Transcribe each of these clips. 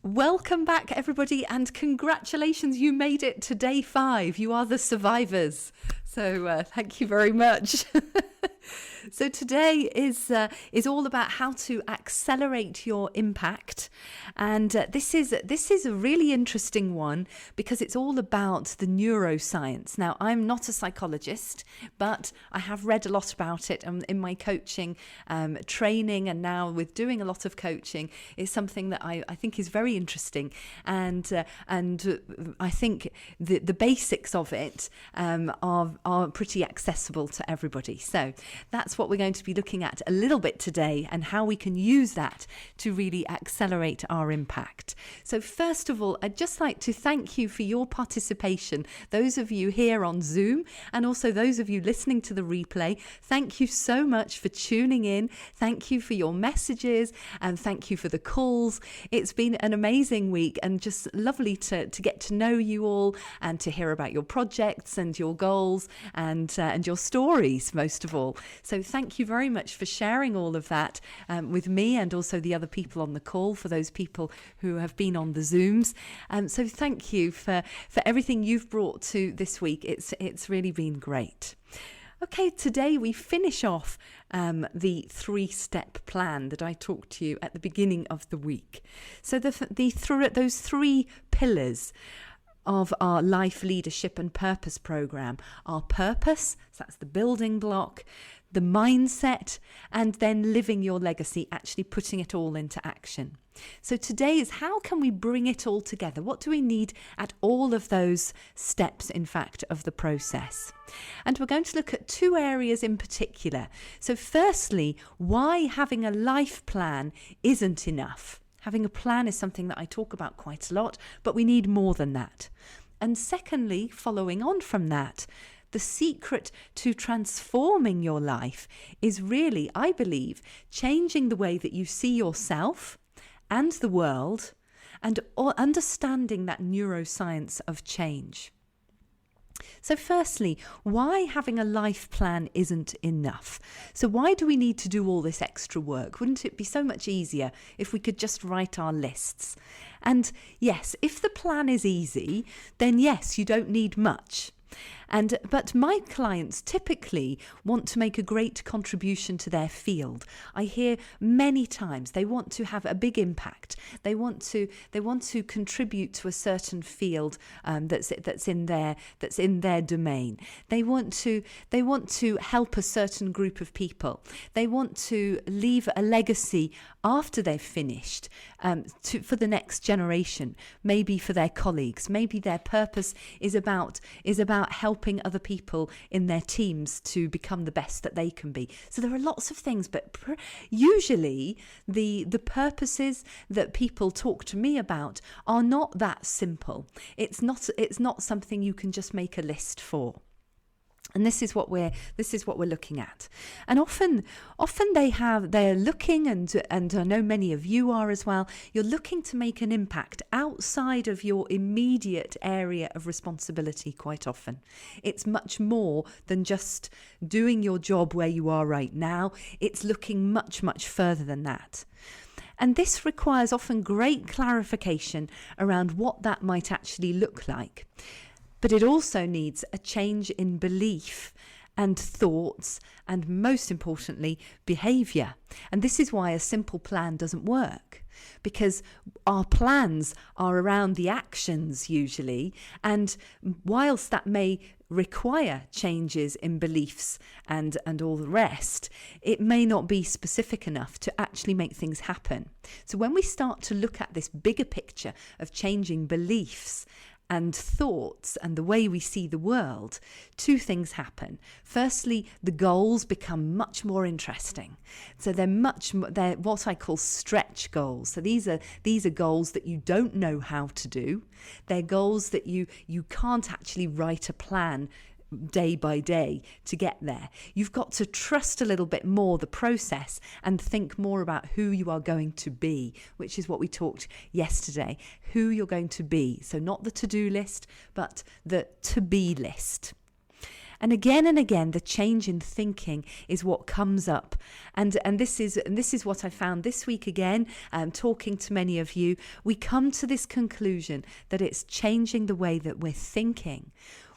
Welcome back, everybody, and congratulations, you made it to day 5. You are the survivors. So thank you very much. So today is all about how to accelerate your impact, and this is a really interesting one because it's all about the neuroscience. Now, I'm not a psychologist, but I have read a lot about it in my coaching training, and now with doing a lot of coaching is something that I think is very interesting, and I think the basics of it are pretty accessible to everybody. So that's what we're going to be looking at a little bit today, and how we can use that to really accelerate our impact. So first of all, I'd just like to thank you for your participation, those of you here on Zoom and also those of you listening to the replay. Thank you so much for tuning in. Thank you for your messages, and thank you for the calls. It's been an amazing week and just lovely to get to know you all and to hear about your projects and your goals and your stories, most of all. So thank you very much for sharing all of that with me and also the other people on the call, for those people who have been on the Zooms. So thank you for everything you've brought to this week. It's really been great. Okay, today we finish off the 3-step plan that I talked to you at the beginning of the week. So those 3 pillars of our life, leadership and purpose program: our purpose, so that's the building block, the mindset, and then living your legacy, actually putting it all into action. So today is, how can we bring it all together? What do we need at all of those steps, in fact, of the process? And we're going to look at 2 areas in particular. So firstly, why having a life plan isn't enough. Having a plan is something that I talk about quite a lot, but we need more than that. And secondly, following on from that, the secret to transforming your life is really, I believe, changing the way that you see yourself and the world, and understanding that neuroscience of change. So firstly, why having a life plan isn't enough? So why do we need to do all this extra work? Wouldn't it be so much easier if we could just write our lists? And yes, if the plan is easy, then yes, you don't need much. But my clients typically want to make a great contribution to their field. I hear many times they want to have a big impact. They want to contribute to a certain field that's in their domain. They want to help a certain group of people. They want to leave a legacy after they've finished for the next generation, maybe for their colleagues. Maybe their purpose is about helping other people in their teams to become the best that they can be. So there are lots of things, but usually the purposes that people talk to me about are not that simple. It's not something you can just make a list for. And this is what we're looking at. And often they're looking, and I know many of you are as well, you're looking to make an impact outside of your immediate area of responsibility quite often. It's much more than just doing your job where you are right now. It's looking much, much further than that. And this requires often great clarification around what that might actually look like. But it also needs a change in belief and thoughts, and most importantly, behaviour. And this is why a simple plan doesn't work, because our plans are around the actions usually, and whilst that may require changes in beliefs and all the rest, it may not be specific enough to actually make things happen. So when we start to look at this bigger picture of changing beliefs and thoughts and the way we see the world, 2 things happen. Firstly, the goals become much more interesting. So they're what I call stretch goals. So these are goals that you don't know how to do. They're goals that you can't actually write a plan day by day to get there. You've got to trust a little bit more the process and think more about who you are going to be, which is what we talked yesterday, who you're going to be. So not the to-do list, but the to-be list. And again, the change in thinking is what comes up. And this is what I found this week again, talking to many of you. We come to this conclusion that it's changing the way that we're thinking.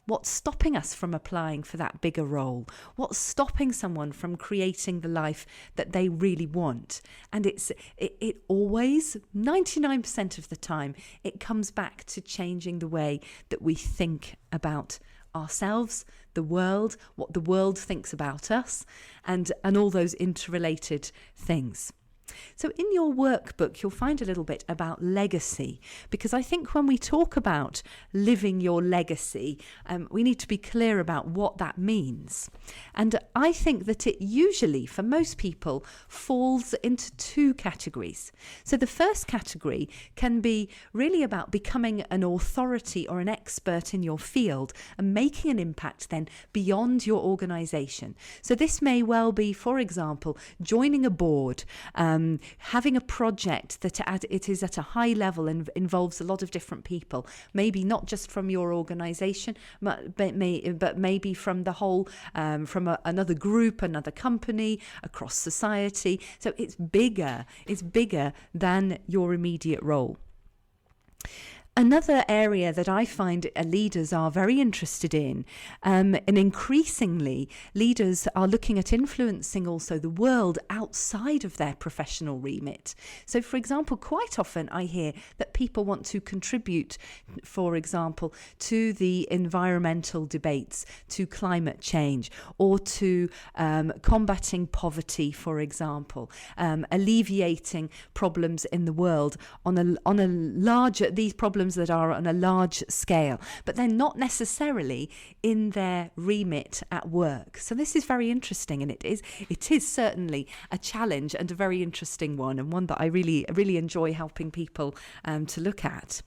What's stopping us from applying for that bigger role? What's stopping someone from creating the life that they really want? And it always, 99% of the time, it comes back to changing the way that we think about ourselves, the world, what the world thinks about us, and all those interrelated things. So in your workbook, you'll find a little bit about legacy, because I think when we talk about living your legacy, we need to be clear about what that means. And I think that it usually, for most people, falls into two categories. So the first category can be really about becoming an authority or an expert in your field and making an impact then beyond your organisation. So this may well be, for example, joining a board, having a project that it is at a high level and involves a lot of different people, maybe not just from your organisation, but maybe from the whole, from another group, another company, across society. So it's bigger than your immediate role. Another area that I find leaders are very interested in, and increasingly leaders are looking at influencing also the world outside of their professional remit. So, for example, quite often I hear that people want to contribute, for example, to the environmental debates, to climate change, or to combating poverty, for example, alleviating problems in the world on a larger, these problems that are on a large scale, but they're not necessarily in their remit at work. So this is very interesting, and it is certainly a challenge and a very interesting one, and one that I really enjoy helping people to look at.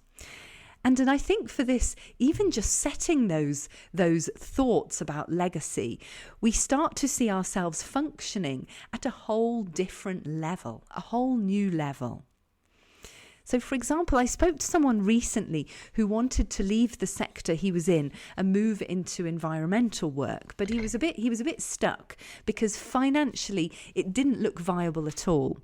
And I think for this, even just setting those thoughts about legacy, we start to see ourselves functioning at a whole different level, a whole new level. So, for example, I spoke to someone recently who wanted to leave the sector he was in and move into environmental work, but he was a bit stuck because financially it didn't look viable at all.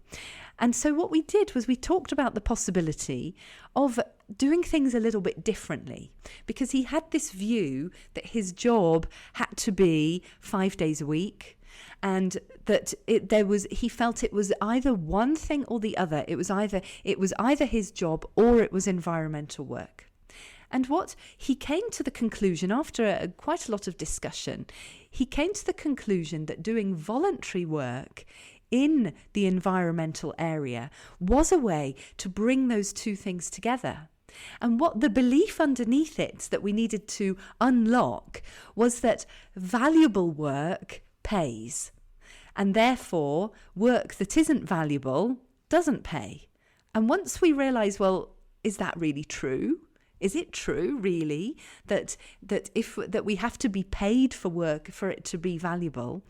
And so what we did was we talked about the possibility of doing things a little bit differently, because he had this view that his job had to be 5 days a week, and that he felt it was either one thing or the other. It was either his job or it was environmental work. And what he came to the conclusion, after quite a lot of discussion, he came to the conclusion that doing voluntary work in the environmental area was a way to bring those two things together. And what the belief underneath it that we needed to unlock was that valuable work pays, and therefore work that isn't valuable doesn't pay. And once we realise, well, is that really true? Is it true, really, that we have to be paid for work for it to be valuable?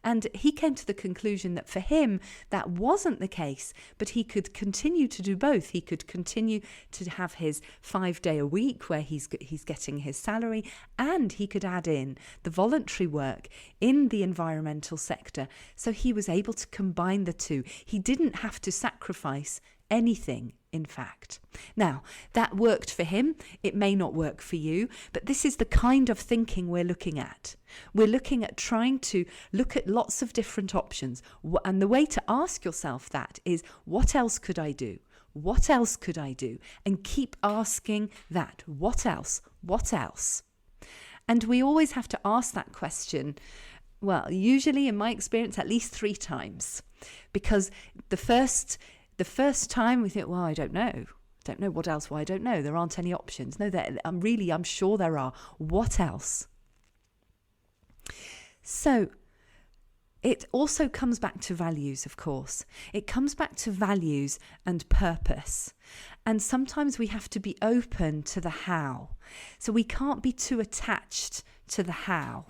And he came to the conclusion that for him, that wasn't the case, but he could continue to do both. He could continue to have his 5 day a week where he's getting his salary, and he could add in the voluntary work in the environmental sector. So he was able to combine the two. He didn't have to sacrifice anything, in fact. Now, that worked for him. It may not work for you, but this is the kind of thinking we're looking at. We're looking at trying to look at lots of different options. And the way to ask yourself that is, what else could I do? What else could I do? And keep asking that. What else? What else? And we always have to ask that question, well, usually in my experience, at least 3 times. Because the first time we think, well, I don't know what else. Well, I don't know. There aren't any options. No, I'm sure there are. What else? So it also comes back to values, of course. It comes back to values and purpose. And sometimes we have to be open to the how. So we can't be too attached to the how.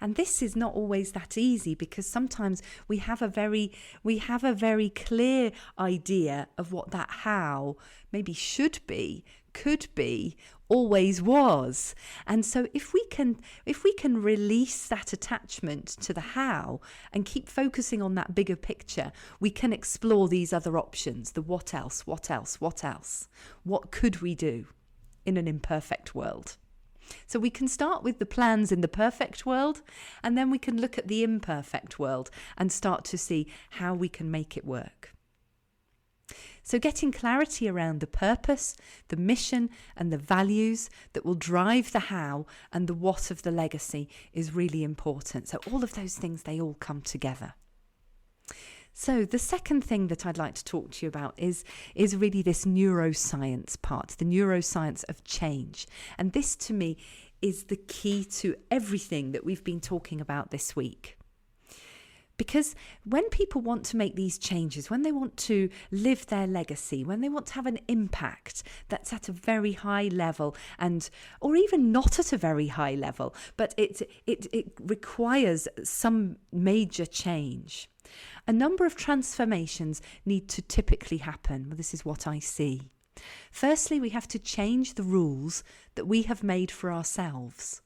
And this is not always that easy, because sometimes we have a very clear idea of what that how maybe should be, could be always was. And so if we can release that attachment to the how and keep focusing on that bigger picture, we can explore these other options. The what else, what else, what else? What could we do in an imperfect world? So we can start with the plans in the perfect world, and then we can look at the imperfect world and start to see how we can make it work. So getting clarity around the purpose, the mission, and the values that will drive the how and the what of the legacy is really important. So all of those things, they all come together. So the second thing that I'd like to talk to you about is really this neuroscience part, the neuroscience of change. And this to me is the key to everything that we've been talking about this week. Because when people want to make these changes, when they want to live their legacy, when they want to have an impact that's at a very high level, or even not at a very high level, but it requires some major change, a number of transformations need to typically happen. Well, this is what I see. Firstly, we have to change the rules that we have made for ourselves.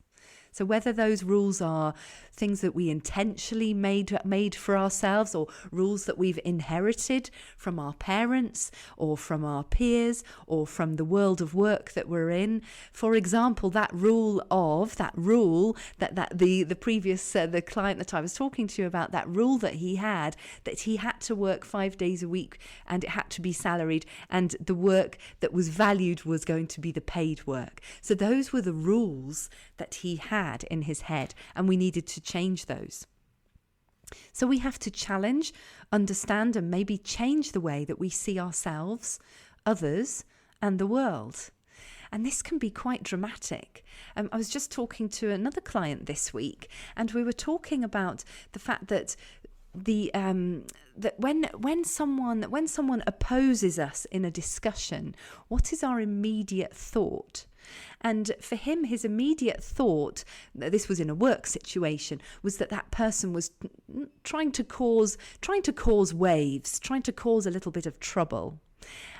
So whether those rules are things that we intentionally made for ourselves, or rules that we've inherited from our parents or from our peers or from the world of work that we're in. For example, the previous the client that I was talking to about, that rule that he had to work 5 days a week and it had to be salaried, and the work that was valued was going to be the paid work. So those were the rules that he had in his head, and we needed to change those. So we have to challenge, understand, and maybe change the way that we see ourselves, others, and the world. And this can be quite dramatic. I was just talking to another client this week, and we were talking about the fact that that when someone opposes us in a discussion, what is our immediate thought? And for him, his immediate thought, this was in a work situation, was that person was trying to cause waves, trying to cause a little bit of trouble.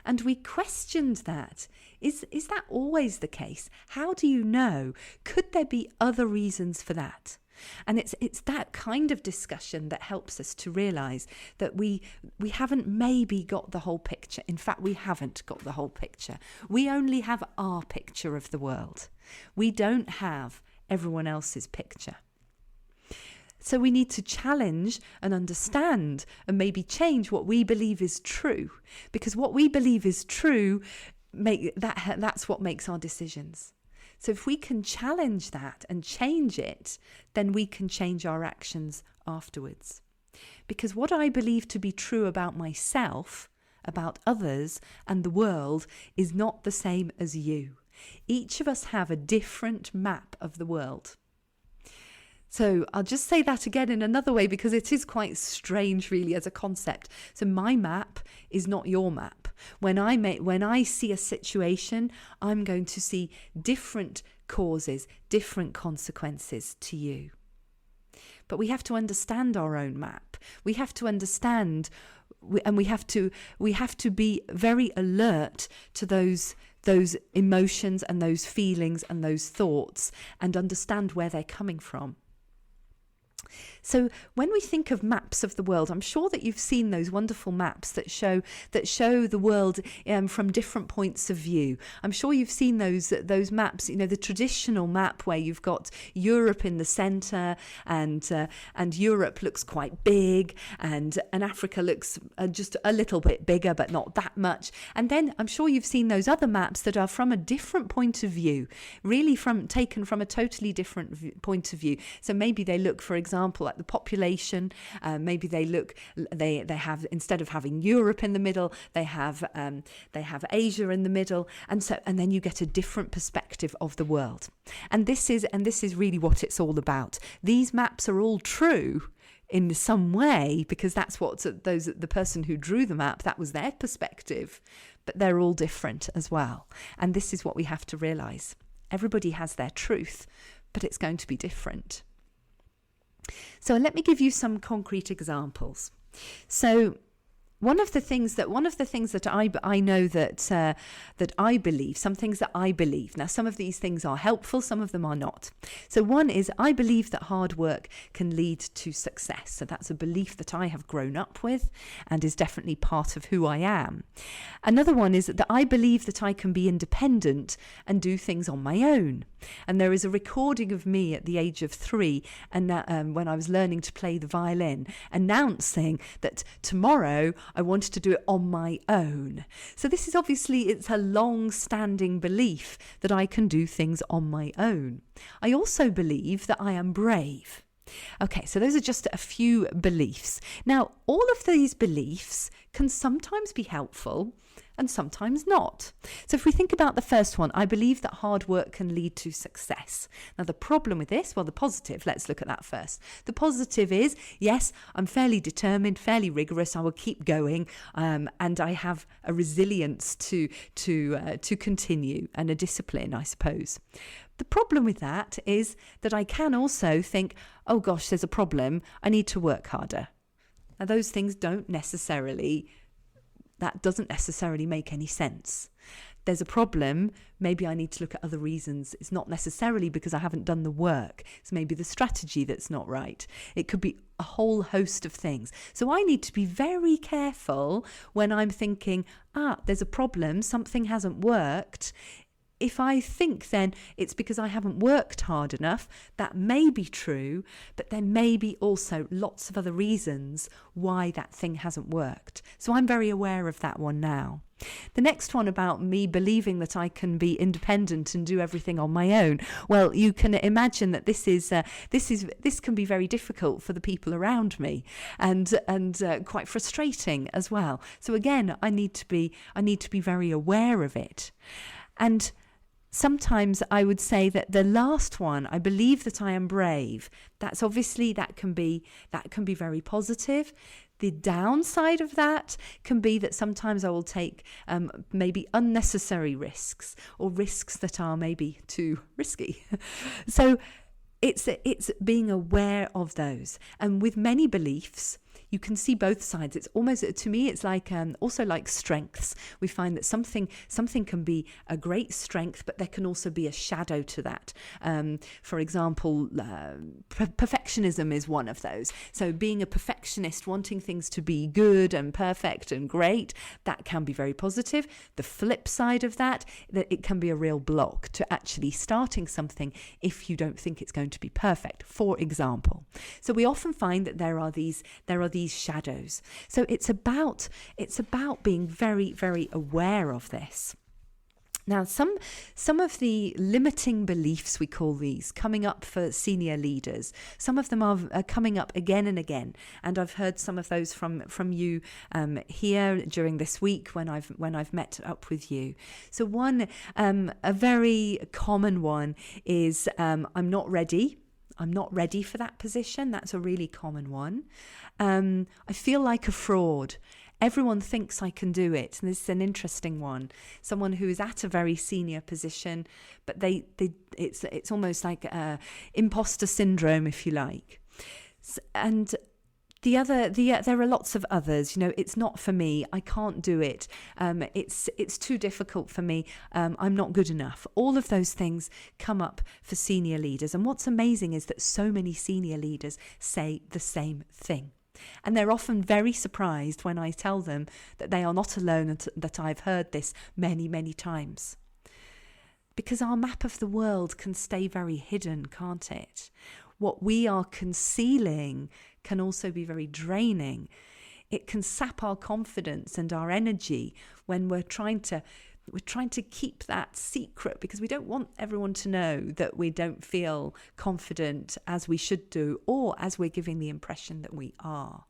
And we questioned that. Is that always the case? How do you know? Could there be other reasons for that? And it's that kind of discussion that helps us to realise that we haven't maybe got the whole picture. In fact, we haven't got the whole picture. We only have our picture of the world. We don't have everyone else's picture. So we need to challenge and understand and maybe change what we believe is true, because what we believe is true, that's what makes our decisions. So if we can challenge that and change it, then we can change our actions afterwards. Because what I believe to be true about myself, about others and the world is not the same as you. Each of us have a different map of the world. So I'll just say that again in another way, because it is quite strange really as a concept. So my map is not your map. When I see a situation, I'm going to see different causes, different consequences to you. But we have to understand our own map. We have to understand, and we have to be very alert to those emotions and those feelings and those thoughts, and understand where they're coming from. So when we think of maps of the world, I'm sure that you've seen those wonderful maps that show the world from different points of view. I'm sure you've seen those maps, the traditional map where you've got Europe in the centre, and Europe looks quite big, and Africa looks just a little bit bigger, but not that much. And then I'm sure you've seen those other maps that are from a different point of view, really taken from a totally different point of view. So maybe they look, for example, at the population. Maybe they have, instead of having Europe in the middle, they have Asia in the middle, and then you get a different perspective of the world. And this is really what it's all about. These maps are all true in some way, because that's what the person who drew the map, that was their perspective, but they're all different as well. And this is what we have to realise. Everybody has their truth, but it's going to be different. So let me give you some concrete examples. So one of the things that I know that I believe, some things that I believe. Now, some of these things are helpful, some of them are not. So one is, I believe that hard work can lead to success. So that's a belief that I have grown up with and is definitely part of who I am. Another one is that I believe that I can be independent and do things on my own. And there is a recording of me at the age of 3, and when I was learning to play the violin, announcing that tomorrow I wanted to do it on my own. So this is obviously, it's a long-standing belief that I can do things on my own. I also believe that I am brave. Okay, so those are just a few beliefs. Now, all of these beliefs can sometimes be helpful and sometimes not. So if we think about the first one, I believe that hard work can lead to success. Now, the problem with this, well, the positive, let's look at that first. The positive is, yes, I'm fairly determined, fairly rigorous. I will keep going, and I have a resilience to continue, and a discipline, I suppose. The problem with that is that I can also think, oh gosh, there's a problem, I need to work harder. Now, those things that doesn't necessarily make any sense. There's a problem, maybe I need to look at other reasons. It's not necessarily because I haven't done the work. It's maybe the strategy that's not right. It could be a whole host of things. So I need to be very careful when I'm thinking, there's a problem, something hasn't worked. If I think then it's because I haven't worked hard enough, that may be true, but there may be also lots of other reasons why that thing hasn't worked. So I'm very aware of that one now. The next one about me believing that I can be independent and do everything on my own. Well, you can imagine that this can be very difficult for the people around me, and quite frustrating as well. So again, I need to be very aware of it. And sometimes I would say that the last one, I believe that I am brave. That's obviously, that can be very positive. The downside of that can be that sometimes I will take maybe unnecessary risks, or risks that are maybe too risky. So it's being aware of those. And with many beliefs, you can see both sides. It's almost, to me, it's like also like strengths. We find that something can be a great strength, but there can also be a shadow to that. For example, perfectionism is one of those. So being a perfectionist, wanting things to be good and perfect and great, that can be very positive. The flip side of that it can be a real block to actually starting something if you don't think it's going to be perfect, for example. So we often find that there are these shadows. So it's about being very, very aware of this. Now, some of the limiting beliefs, we call these, coming up for senior leaders. Some of them are coming up again and again, and I've heard some of those from you here during this week when I've met up with you. So one, a very common one is I'm not ready. I'm not ready for that position. That's a really common one. I feel like a fraud. Everyone thinks I can do it. And this is an interesting one. Someone who is at a very senior position, but it's almost like imposter syndrome, if you like. And there are lots of others. It's not for me. I can't do it. It's too difficult for me. I'm not good enough. All of those things come up for senior leaders. And what's amazing is that so many senior leaders say the same thing. And they're often very surprised when I tell them that they are not alone and that I've heard this many, many times. Because our map of the world can stay very hidden, can't it? What we are concealing can also be very draining. It can sap our confidence and our energy when we're trying to keep that secret, because we don't want everyone to know that we don't feel confident as we should do, or as we're giving the impression that we are.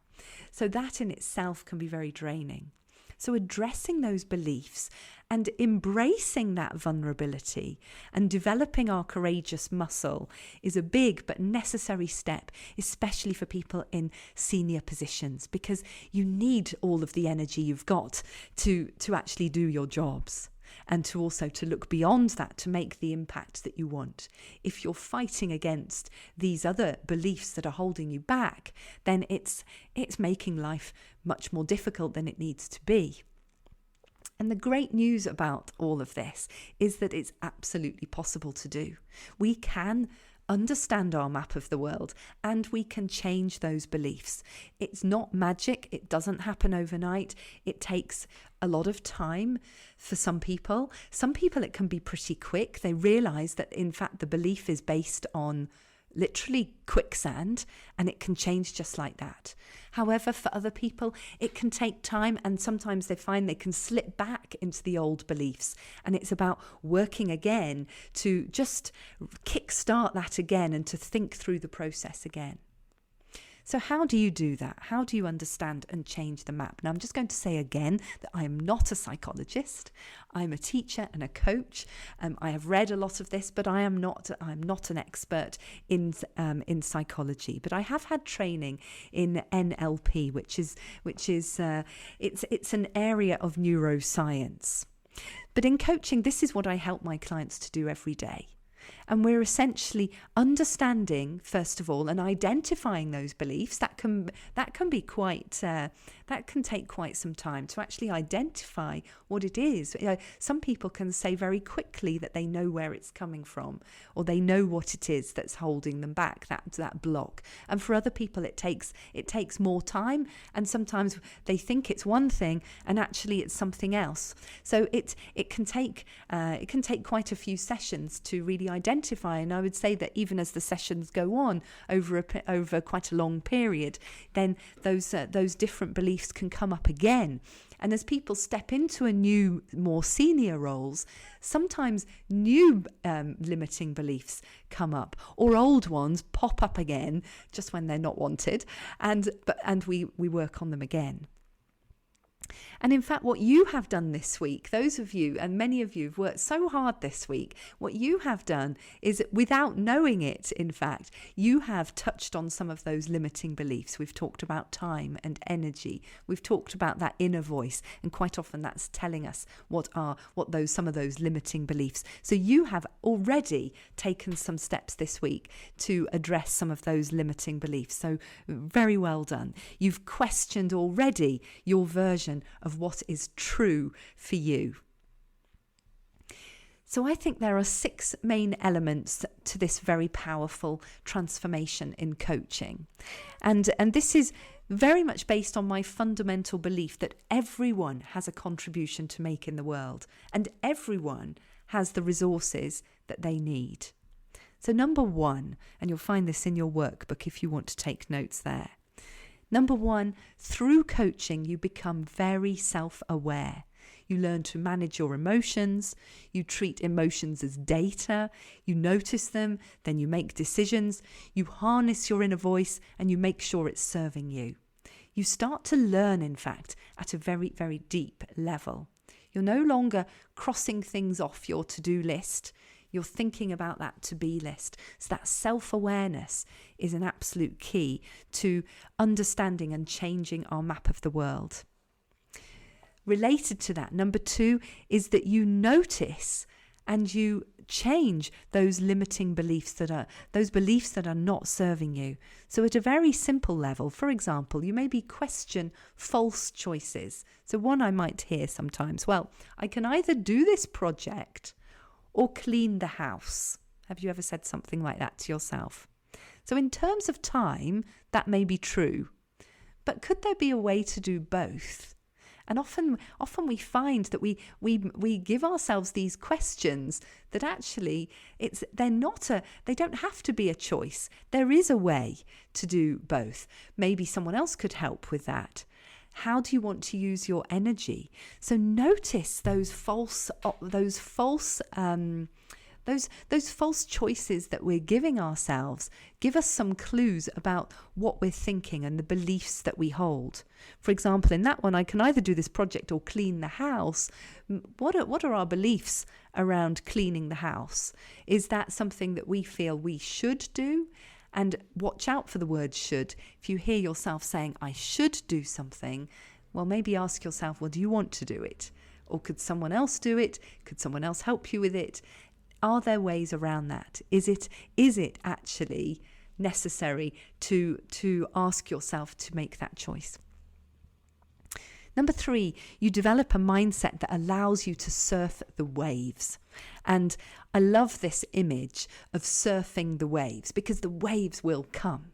So that in itself can be very draining. So addressing those beliefs and embracing that vulnerability and developing our courageous muscle is a big but necessary step, especially for people in senior positions, because you need all of the energy you've got to actually do your jobs. and to also to look beyond that to make the impact that you want. If you're fighting against these other beliefs that are holding you back, then it's making life much more difficult than it needs to be. And the great news about all of this is that it's absolutely possible to do. We can understand our map of the world and we can change those beliefs. It's not magic. It doesn't happen overnight. It takes a lot of time for some people. Some people it can be pretty quick. They realize that in fact the belief is based on literally quicksand and it can change just like that. However, for other people, it can take time and sometimes they find they can slip back into the old beliefs. And it's about working again to just kickstart that again and to think through the process again. So how do you do that? How do you understand and change the map? Now, I'm just going to say again that I am not a psychologist. I'm a teacher and a coach. I have read a lot of this, but I'm not an expert in psychology. But I have had training in NLP, which is it's an area of neuroscience. But in coaching, this is what I help my clients to do every day. And we're essentially understanding, first of all, and identifying those beliefs. That can be quite that can take quite some time to actually identify what it is. Some people can say very quickly that they know where it's coming from, or they know what it is that's holding them back, that block. And for other people, it takes more time, and sometimes they think it's one thing, and actually it's something else. So it can take quite a few sessions to really identify. And I would say that even as the sessions go on over quite a long period, then those different beliefs can come up again. And as people step into a new, more senior roles, sometimes new limiting beliefs come up, or old ones pop up again just when they're not wanted, and we work on them again. And in fact, what you have done this week, those of you, and many of you have worked so hard this week, what you have done is, without knowing it, in fact, you have touched on some of those limiting beliefs. We've talked about time and energy. We've talked about that inner voice, and quite often that's telling us some of those limiting beliefs. So you have already taken some steps this week to address some of those limiting beliefs. So very well done. You've questioned already your version of what is true for you. So I think there are 6 main elements to this very powerful transformation in coaching. And this is very much based on my fundamental belief that everyone has a contribution to make in the world, and everyone has the resources that they need. So number 1, and you'll find this in your workbook if you want to take notes there. Number 1, through coaching, you become very self-aware. You learn to manage your emotions. You treat emotions as data. You notice them, then you make decisions. You harness your inner voice and you make sure it's serving you. You start to learn, in fact, at a very, very deep level. You're no longer crossing things off your to-do list. You're thinking about that to-be list. So that self-awareness is an absolute key to understanding and changing our map of the world. Related to that, number 2 is that you notice and you change those limiting beliefs that are not serving you. So at a very simple level, for example, you maybe question false choices. So one I might hear sometimes, well, I can either do this project or clean the house. Have you ever said something like that to yourself? So in terms of time, that may be true. But could there be a way to do both? And often we find that we give ourselves these questions that actually they don't have to be a choice. There is a way to do both. Maybe someone else could help with that. How do you want to use your energy? So notice those false choices that we're giving ourselves. Give us some clues about what we're thinking and the beliefs that we hold. For example, in that one, I can either do this project or clean the house. What are our beliefs around cleaning the house? Is that something that we feel we should do? And watch out for the word should. If you hear yourself saying, I should do something, well, maybe ask yourself, well, do you want to do it? Or could someone else do it? Could someone else help you with it? Are there ways around that? Is it actually necessary to ask yourself to make that choice? Number 3, you develop a mindset that allows you to surf the waves. And I love this image of surfing the waves, because the waves will come.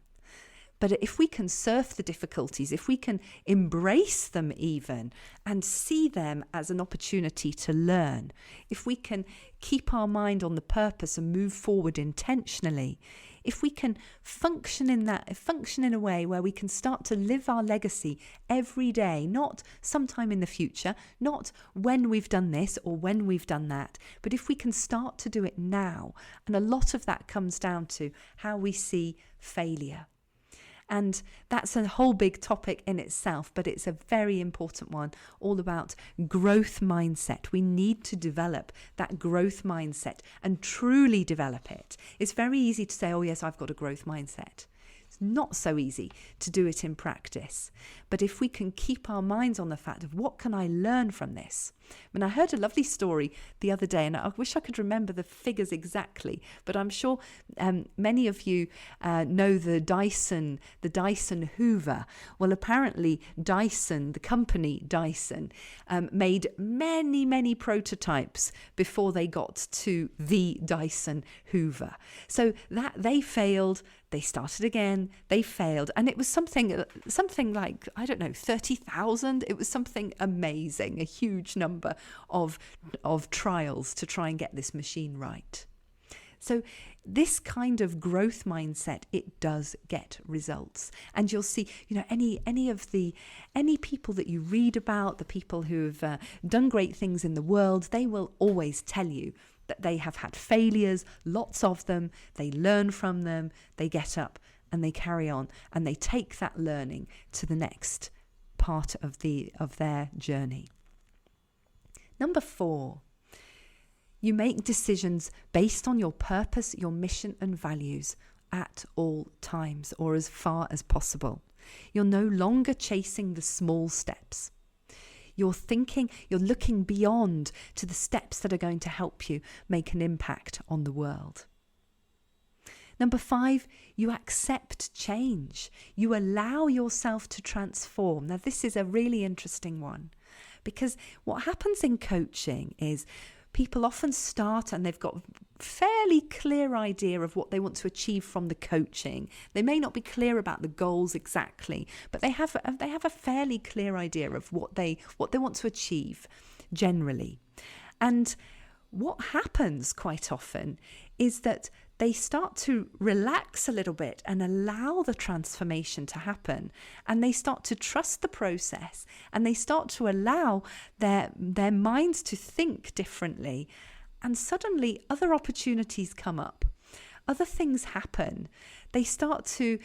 But if we can surf the difficulties, if we can embrace them even and see them as an opportunity to learn, if we can keep our mind on the purpose and move forward intentionally, if we can function in a way where we can start to live our legacy every day, not sometime in the future, not when we've done this or when we've done that, but if we can start to do it now. And a lot of that comes down to how we see failure. And that's a whole big topic in itself, but it's a very important one, all about growth mindset. We need to develop that growth mindset and truly develop it. It's very easy to say, oh yes, I've got a growth mindset. It's not so easy to do it in practice. But if we can keep our minds on the fact of what can I learn from this? And I heard a lovely story the other day, and I wish I could remember the figures exactly, but I'm sure many of you know the Dyson Hoover. Well, apparently Dyson, the company Dyson, made many prototypes before they got to the Dyson Hoover. So that they failed. They started again, they failed, and it was something like, I don't know, 30,000. It was something amazing, a huge number of trials to try and get this machine right. So this kind of growth mindset, it does get results. And you'll see, any people that you read about, the people who've done great things in the world, they will always tell you that they have had failures, lots of them, they learn from them, they get up and they carry on, and they take that learning to the next part of their journey. Number 4, you make decisions based on your purpose, your mission and values at all times, or as far as possible. You're no longer chasing the small steps. You're looking beyond to the steps that are going to help you make an impact on the world. Number 5, you accept change. You allow yourself to transform. Now, this is a really interesting one, because what happens in coaching is people often start and they've got a fairly clear idea of what they want to achieve from the coaching. They may not be clear about the goals exactly, but they have a fairly clear idea of what they want to achieve generally. And what happens quite often is that they start to relax a little bit and allow the transformation to happen. And they start to trust the process, and they start to allow their minds to think differently. And suddenly other opportunities come up. Other things happen. They start to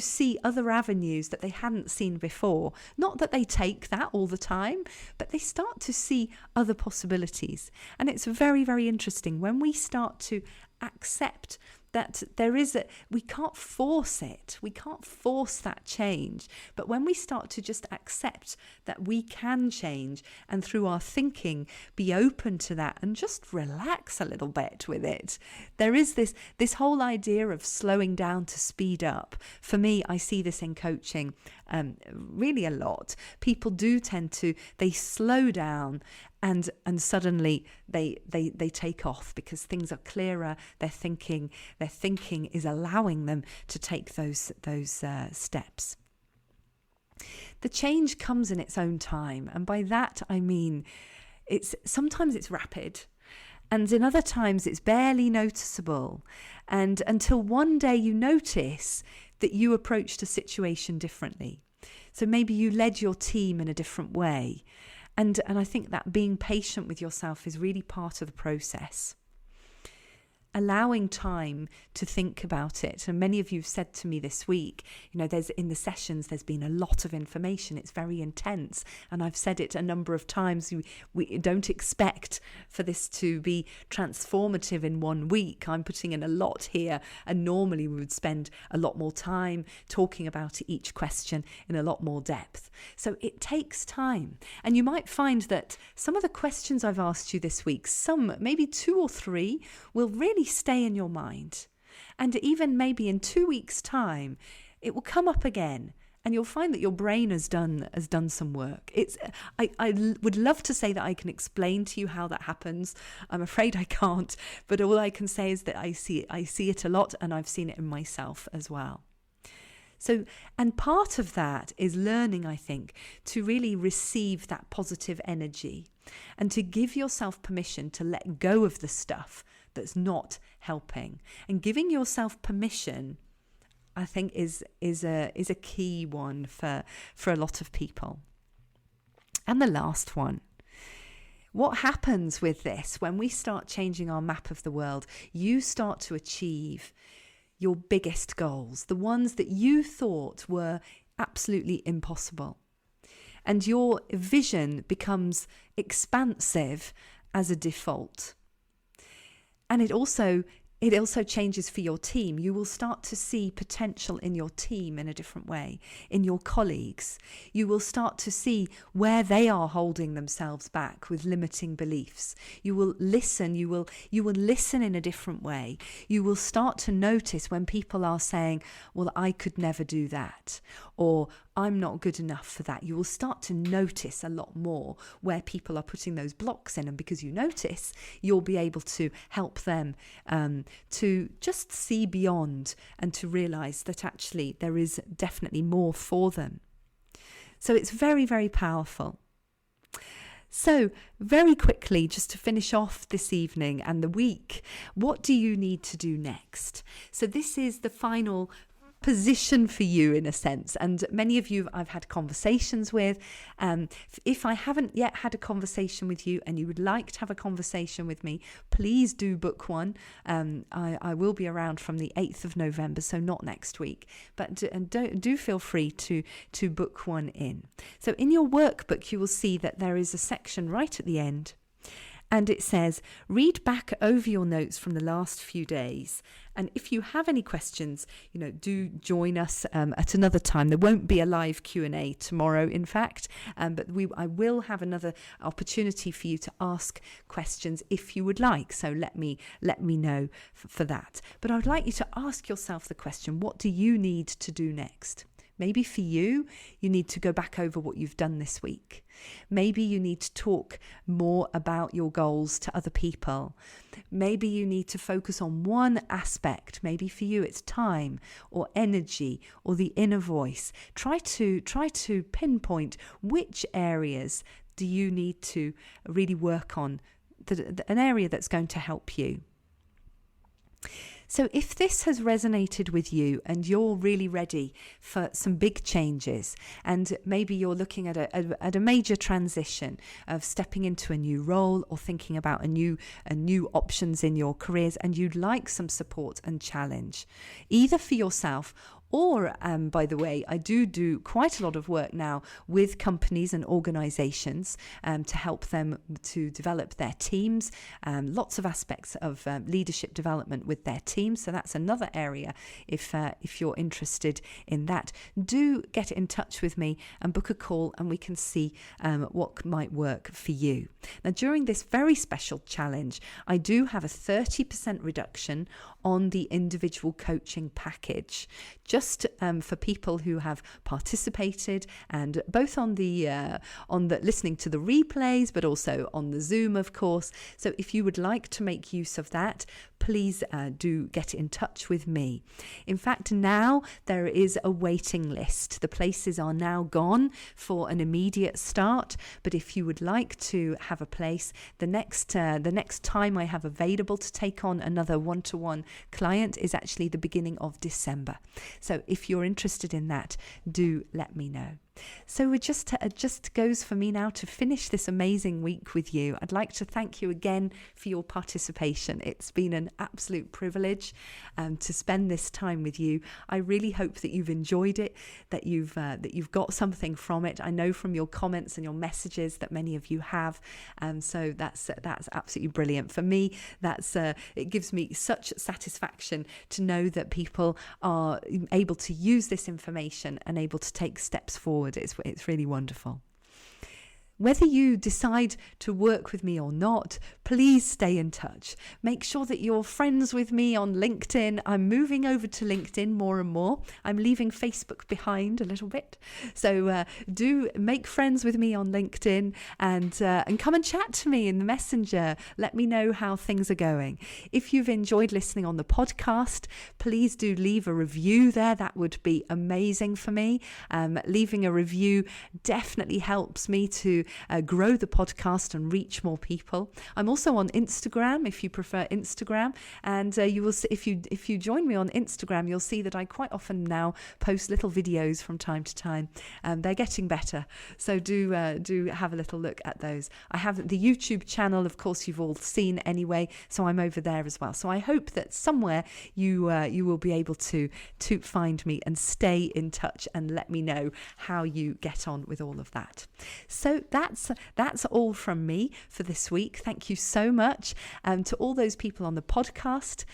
see other avenues that they hadn't seen before. Not that they take that all the time, but they start to see other possibilities. And it's very, very interesting when we start to accept that we can't force it. We can't force that change. But when we start to just accept that we can change, and through our thinking be open to that and just relax a little bit with it, there is this whole idea of slowing down to speed up. For me, I see this in coaching really a lot. People do they slow down, and suddenly they take off because things are clearer. Their thinking is allowing them to take those steps. The change comes in its own time, and by that I mean sometimes it's rapid, and in other times it's barely noticeable, and until one day you notice that you approached a situation differently. So maybe you led your team in a different way. And I think that being patient with yourself is really part of the process. allowing time to think about it. And many of you have said to me this week, there's in the sessions, there's been a lot of information. It's very intense. And I've said it a number of times. We don't expect for this to be transformative in 1 week. I'm putting in a lot here. And normally we would spend a lot more time talking about each question in a lot more depth. So it takes time. And you might find that some of the questions I've asked you this week, some, maybe 2 or 3, will really stay in your mind. And even maybe in 2 weeks' time, it will come up again. And you'll find that your brain has done some work. I would love to say that I can explain to you how that happens. I'm afraid I can't. But all I can say is that I see it a lot, and I've seen it in myself as well. So, and part of that is learning, I think, to really receive that positive energy and to give yourself permission to let go of the stuff that's not helping. And giving yourself permission, I think, is a key one for a lot of people. And the last one. What happens with this when we start changing our map of the world? You start to achieve your biggest goals, the ones that you thought were absolutely impossible. And your vision becomes expansive as a default. And it also changes for your team. You will start to see potential in your team in a different way, in your colleagues. You will start to see where they are holding themselves back with limiting beliefs. You will listen. You will listen in a different way. You will start to notice when people are saying, well, I could never do that, or I'm not good enough for that. You will start to notice a lot more where people are putting those blocks in. And because you notice, you'll be able to help them to just see beyond and to realize that actually there is definitely more for them. So it's very, very powerful. So very quickly, just to finish off this evening and the week, what do you need to do next? So this is the final position for you, in a sense, and many of you I've had conversations with. If I haven't yet had a conversation with you and you would like to have a conversation with me, please do book one. I will be around from the 8th of November, so not next week, but do feel free to book one in. So in your workbook you will see that there is a section right at the end, and it says, read back over your notes from the last few days. And if you have any questions, do join us at another time. There won't be a live Q&A tomorrow, in fact, but I will have another opportunity for you to ask questions if you would like. So let me know for that. But I would like you to ask yourself the question, what do you need to do next? Maybe for you need to go back over what you've done this week. Maybe you need to talk more about your goals to other people. Maybe you need to focus on one aspect. Maybe for you it's time or energy or the inner voice. Try to pinpoint which areas do you need to really work on, an area that's going to help you. So if this has resonated with you and you're really ready for some big changes, and maybe you're looking at a major transition of stepping into a new role or thinking about a new options in your careers, and you'd like some support and challenge, either for yourself or, by the way, I do quite a lot of work now with companies and organisations to help them to develop their teams, lots of aspects of leadership development with their teams. So that's another area if you're interested in that. Do get in touch with me and book a call, and we can see what might work for you. Now, during this very special challenge, I do have a 30% reduction on the individual coaching package, just for people who have participated, and both on the listening to the replays, but also on the Zoom, of course. So if you would like to make use of that, please do get in touch with me. In fact, now there is a waiting list. The places are now gone for an immediate start, but if you would like to have a place, the next time I have available to take on another one-to-one client is actually the beginning of December. So if you're interested in that, do let me know. So it just goes for me now to finish this amazing week with you. I'd like to thank you again for your participation. It's been an absolute privilege to spend this time with you. I really hope that you've enjoyed it, that you've got something from it. I know from your comments and your messages that many of you have, so that's absolutely brilliant. For me, it gives me such satisfaction to know that people are able to use this information and able to take steps forward. It's really wonderful. Whether you decide to work with me or not, please stay in touch. Make sure that you're friends with me on LinkedIn. I'm moving over to LinkedIn more and more. I'm leaving Facebook behind a little bit. So do make friends with me on LinkedIn and come and chat to me in the messenger. Let me know how things are going. If you've enjoyed listening on the podcast, please do leave a review there. That would be amazing for me. Leaving a review definitely helps me to grow the podcast and reach more people. I'm also on Instagram if you prefer Instagram, and you will see, if you join me on Instagram, you'll see that I quite often now post little videos from time to time. They're getting better, so do have a little look at those. I have the YouTube channel, of course, you've all seen anyway, so I'm over there as well. So I hope that somewhere you will be able to find me and stay in touch and let me know how you get on with all of that. So that's all from me for this week. Thank you so much to all those people on the podcast.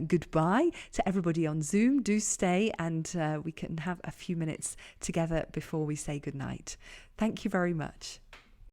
Goodbye to everybody on Zoom. Do stay and we can have a few minutes together before we say goodnight. Thank you very much.